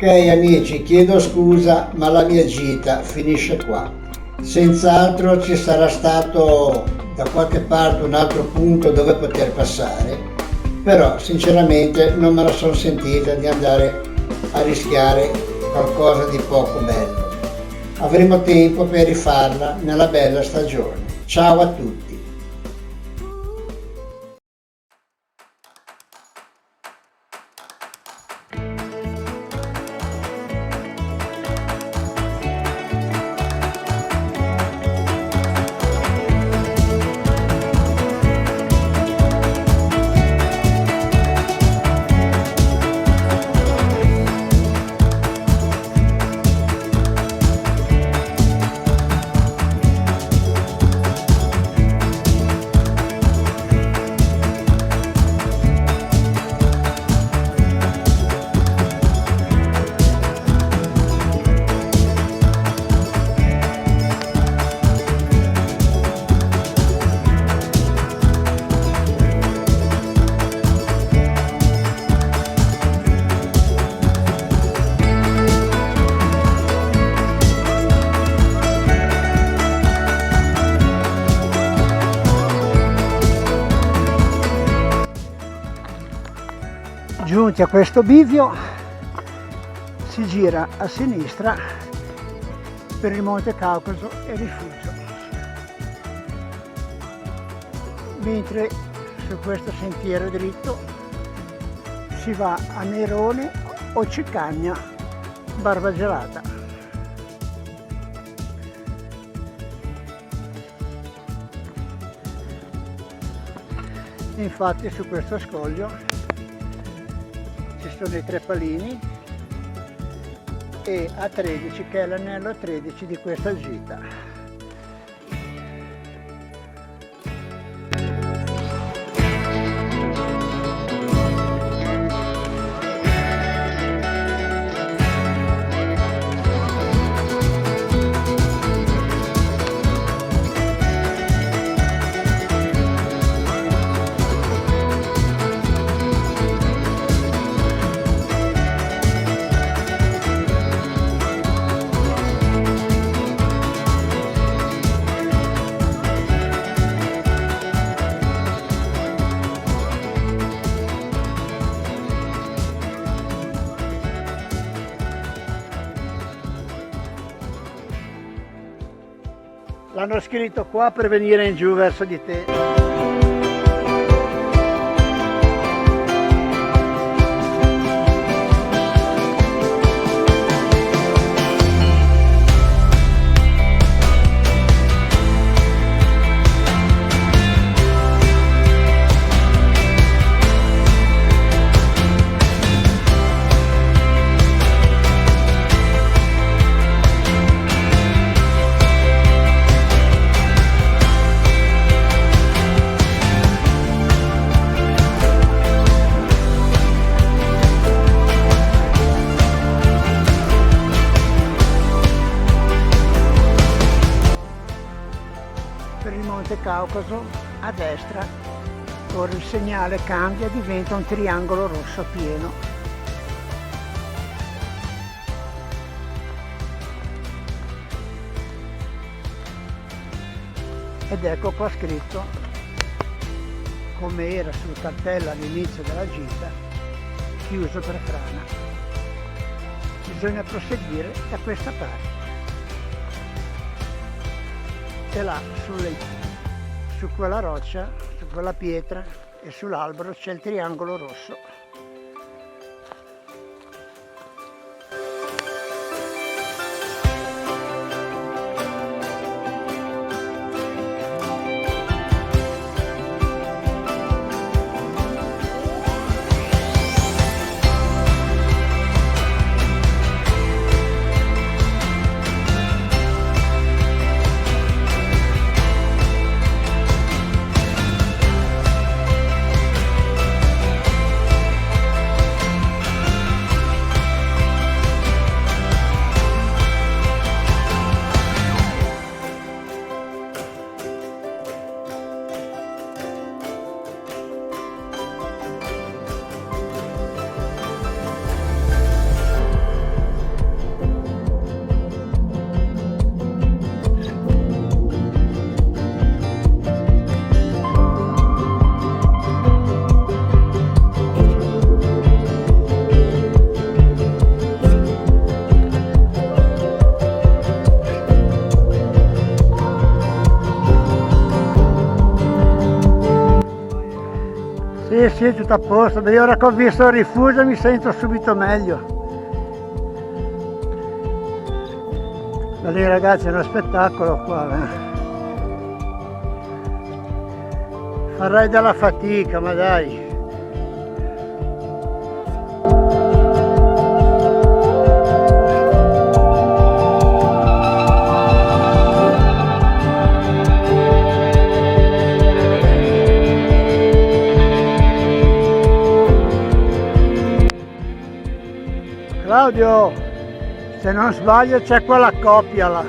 Ok amici, chiedo scusa, ma la mia gita finisce qua. Senz'altro ci sarà stato da qualche parte un altro punto dove poter passare, però sinceramente non me la sono sentita di andare a rischiare qualcosa di poco bello. Avremo tempo per rifarla nella bella stagione. Ciao a tutti! Giunti a questo bivio si gira a sinistra per il Monte Caucaso e rifugio, mentre su questo sentiero dritto si va a Nerone o Cicagna, Barbagelata. Infatti su questo scoglio ci sono i tre palini e A13 che è l'anello 13 di questa gita. L'hanno scritto qua per venire in giù verso di te. Per il Monte Caucaso a destra, ora il segnale cambia, diventa un triangolo rosso pieno. Ed ecco qua scritto, come era sul cartello all'inizio della gita, chiuso per frana. Bisogna proseguire da questa parte. E là su quella roccia, su quella pietra e sull'albero c'è il triangolo rosso. sì, tutto a posto. Beh, ora che ho visto il rifugio mi sento subito meglio. Ma lì ragazzi è uno spettacolo qua, Farei della fatica, ma dai. Claudio, se non sbaglio c'è quella coppia là.